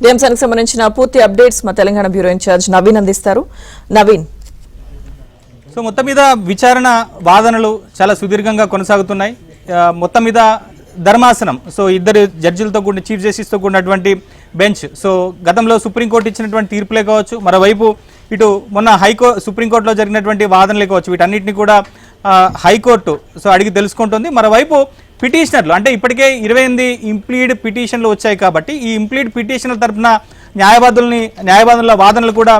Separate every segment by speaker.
Speaker 1: ఇదే అంశానికి సంబంధించిన పూర్తి అప్డేట్స్ మా తెలంగాణ బ్యూరో ఇన్ఛార్జ్ నవీన్ అందిస్తారు. నవీన్,
Speaker 2: సో మొత్తం మీద విచారణ వాదనలు చాలా సుదీర్ఘంగా కొనసాగుతున్నాయి. మొత్తం మీద ధర్మాసనం, సో ఇద్దరు జడ్జిలతో కూడిన చీఫ్ జస్టిస్తో కూడినటువంటి బెంచ్, సో గతంలో సుప్రీంకోర్టు ఇచ్చినటువంటి తీర్పులే కావచ్చు, మరోవైపు ఇటు మొన్న సుప్రీంకోర్టులో జరిగినటువంటి వాదనలే కావచ్చు, వీటన్నిటిని కూడా హైకోర్టు సో అడిగి తెలుసుకుంటుంది. మరోవైపు పిటిషనర్లు, అంటే ఇప్పటికే 28 ఇంప్లీడ్ పిటిషన్లు వచ్చాయి కాబట్టి ఈ ఇంప్లీడ్ పిటిషన్ల తరఫున న్యాయవాదుల వాదనలు కూడా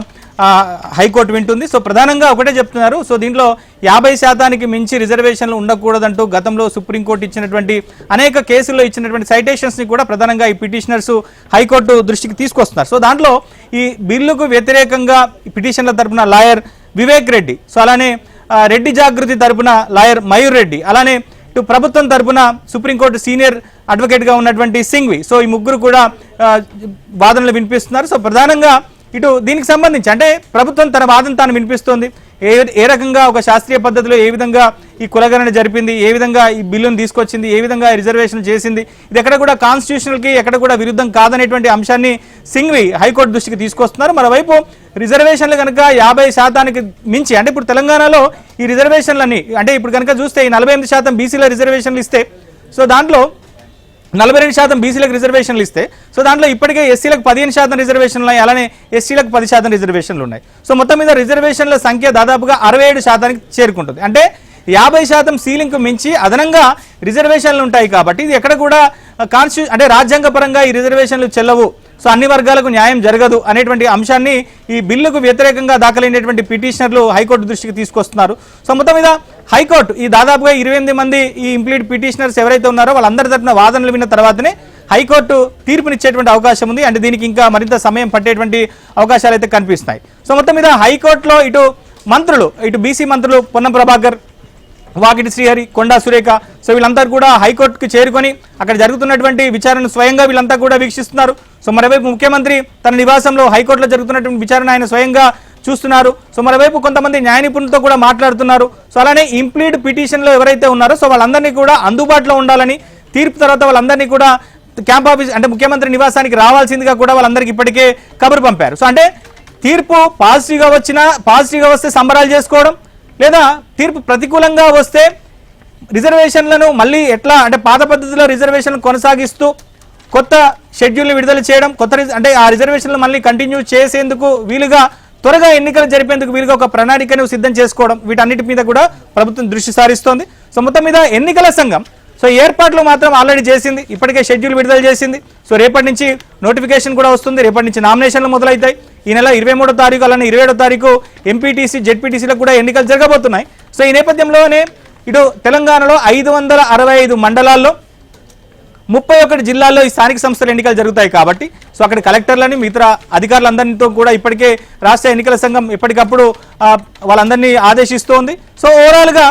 Speaker 2: హైకోర్టు వింటుంది. సో ప్రధానంగా ఒకటే చెప్తున్నారు, సో దీంట్లో 50% మించి రిజర్వేషన్లు ఉండకూడదంటూ గతంలో సుప్రీంకోర్టు ఇచ్చినటువంటి అనేక కేసుల్లో ఇచ్చినటువంటి సైటేషన్స్ని కూడా ప్రధానంగా ఈ పిటిషనర్స్ హైకోర్టు దృష్టికి తీసుకొస్తున్నారు. సో దాంట్లో ఈ బిల్లుకు వ్యతిరేకంగా పిటిషన్ల తరఫున లాయర్ వివేక్ రెడ్డి, సో అలానే రెడ్డి జాగృతి తరఫున లాయర్ మయూర్ రెడ్డి, అలానే ఇటు ప్రభుత్వం తరఫున సుప్రీంకోర్టు సీనియర్ అడ్వకేట్గా ఉన్నటువంటి సింఘ్వి, సో ఈ ముగ్గురు కూడా వాదనలు వినిపిస్తున్నారు. సో ప్రధానంగా ఇటు దీనికి సంబంధించి అంటే ప్రభుత్వం తన వాదన తాను వినిపిస్తోంది. ఏ రకంగా ఒక శాస్త్రీయ పద్ధతిలో ఏ విధంగా ఈ కులగణన జరిపింది, ఏ విధంగా ఈ బిల్లును తీసుకొచ్చింది, ఏ విధంగా రిజర్వేషన్ చేసింది, ఇది ఎక్కడ కూడా కాన్స్టిట్యూషనల్కి ఎక్కడ కూడా విరుద్ధం కాదనేటువంటి అంశాన్ని సింఘ్వి హైకోర్టు దృష్టికి తీసుకొస్తున్నారు. మరోవైపు రిజర్వేషన్లు కనుక 50% మించి, అంటే ఇప్పుడు తెలంగాణలో ఈ రిజర్వేషన్లన్నీ అంటే ఇప్పుడు కనుక చూస్తే ఈ 48% బీసీల రిజర్వేషన్లు ఇస్తే, సో దాంట్లో 42% బీసీలకు రిజర్వేషన్లు ఇస్తే, సో దాంట్లో ఇప్పటికే ఎస్సీలకు 15% రిజర్వేషన్లు ఉన్నాయి, అలానే ఎస్సీలకు 10% రిజర్వేషన్లు ఉన్నాయి. సో మొత్తం మీద రిజర్వేషన్ల సంఖ్య దాదాపుగా 67%కి చేరుకుంటుంది. అంటే 50% సీలింగ్కు మించి అదనంగా రిజర్వేషన్లు ఉంటాయి కాబట్టి ఇది ఎక్కడ కూడా అంటే రాజ్యాంగపరంగా ఈ రిజర్వేషన్లు చెల్లవు, సో అన్ని వర్గాలకు న్యాయం జరగదు అనేటువంటి అంశాన్ని ఈ బిల్లుకు వ్యతిరేకంగా దాఖలైనటువంటి పిటిషనర్లు హైకోర్టు దృష్టికి తీసుకొస్తున్నారు. సో మొత్తం మీద హైకోర్టు ఈ దాదాపుగా 28 మంది ఈ ఇంప్లీడ్ పిటిషనర్స్ ఎవరైతే ఉన్నారో వాళ్ళందరి తరఫున వాదనలు విన్న తర్వాతనే హైకోర్టు తీర్పునిచ్చేటువంటి అవకాశం ఉంది. అంటే దీనికి ఇంకా మరింత సమయం పట్టేటువంటి అవకాశాలు అయితే కనిపిస్తున్నాయి. సో మొత్తం మీద హైకోర్టులో ఇటు మంత్రులు, ఇటు బీసీ మంత్రులు పొన్నం ప్రభాకర్, వాకిటి శ్రీహరి, కొండా సురేఖ, సో వీళ్ళంతా కూడా హైకోర్టుకు చేరుకొని అక్కడ జరుగుతున్నటువంటి విచారణను స్వయంగా వీళ్ళంతా కూడా వీక్షిస్తున్నారు. సో మరోవైపు ముఖ్యమంత్రి తన నివాసంలో హైకోర్టులో జరుగుతున్నటువంటి విచారణ ఆయన స్వయంగా చూస్తున్నారు. సో మరోవైపు కొంతమంది న్యాయ నిపుణులతో కూడా మాట్లాడుతున్నారు. సో అలానే ఇంప్లీడ్ పిటిషన్లో ఎవరైతే ఉన్నారో సో వాళ్ళందరినీ కూడా అందుబాటులో ఉండాలని, తీర్పు తర్వాత వాళ్ళందరినీ కూడా క్యాంప్ ఆఫీస్ అంటే ముఖ్యమంత్రి నివాసానికి రావాల్సిందిగా కూడా వాళ్ళందరికీ ఇప్పటికే కబురు పంపారు. సో అంటే తీర్పు పాజిటివ్గా వస్తే సంబరాలు చేసుకోవడం, లేదా తీర్పు ప్రతికూలంగా వస్తే రిజర్వేషన్లను మళ్ళీ ఎట్లా అంటే పాత పద్ధతిలో రిజర్వేషన్లు కొనసాగిస్తూ కొత్త షెడ్యూల్ని విడుదల చేయడం, అంటే ఆ రిజర్వేషన్లు మళ్ళీ కంటిన్యూ చేసేందుకు వీలుగా త్వరగా ఎన్నికలు జరిపేందుకు వీలుగా ఒక ప్రణాళికను సిద్ధం చేసుకోవడం, వీటన్నిటి మీద కూడా ప్రభుత్వం దృష్టి సారిస్తోంది. సో మొత్తం మీద ఎన్నికల సంఘం సో ఏర్పాట్లు మాత్రం ఆల్రెడీ చేసింది, ఇప్పటికే షెడ్యూల్ విడుదల చేసింది. సో రేపటి నుంచి నోటిఫికేషన్ కూడా వస్తుంది, రేపటి నుంచి నామినేషన్లు మొదలవుతాయి. ఈ నెల 23వ తారీఖు అలానే 27వ తారీఖు ఎంపీటీసీ జెడ్పీటీసీలకు కూడా ఎన్నికలు జరగబోతున్నాయి. సో ఈ నేపథ్యంలోనే ఇటు తెలంగాణలో 565 మండలాల్లో 31 జిల్లాల్లో ఈ స్థానిక సంస్థల ఎన్నికలు జరుగుతాయి కాబట్టి సో అక్కడ కలెక్టర్లని మిగతా అధికారులందరితో కూడా ఇప్పటికే రాష్ట్ర ఎన్నికల సంఘం ఎప్పటికప్పుడు వాళ్ళందరినీ ఆదేశిస్తోంది. సో ఓవరాల్గా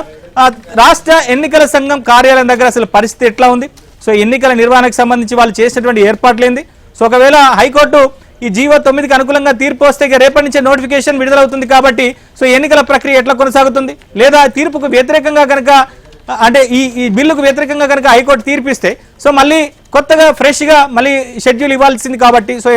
Speaker 2: రాష్ట్ర ఎన్నికల సంఘం కార్యాలయం దగ్గర అసలు పరిస్థితి ఎట్లా ఉంది, సో ఎన్నికల నిర్వహణకు సంబంధించి వాళ్ళు చేసినటువంటి ఏర్పాట్లు ఏంది, సో ఒకవేళ హైకోర్టు ఈ జీవో 9కి అనుకూలంగా తీర్పు వస్తే రేపటి నుంచే నోటిఫికేషన్ విడుదలవుతుంది కాబట్టి సో ఎన్నికల ప్రక్రియ ఎట్లా కొనసాగుతుంది, లేదా తీర్పుకు వ్యతిరేకంగా కనుక అంటే ఈ బిల్లుకు వ్యతిరేకంగా కనుక హైకోర్టు తీర్పిస్తే సో మళ్ళీ కొత్తగా ఫ్రెష్గా మళ్ళీ షెడ్యూల్ ఇవ్వాల్సింది కాబట్టి సో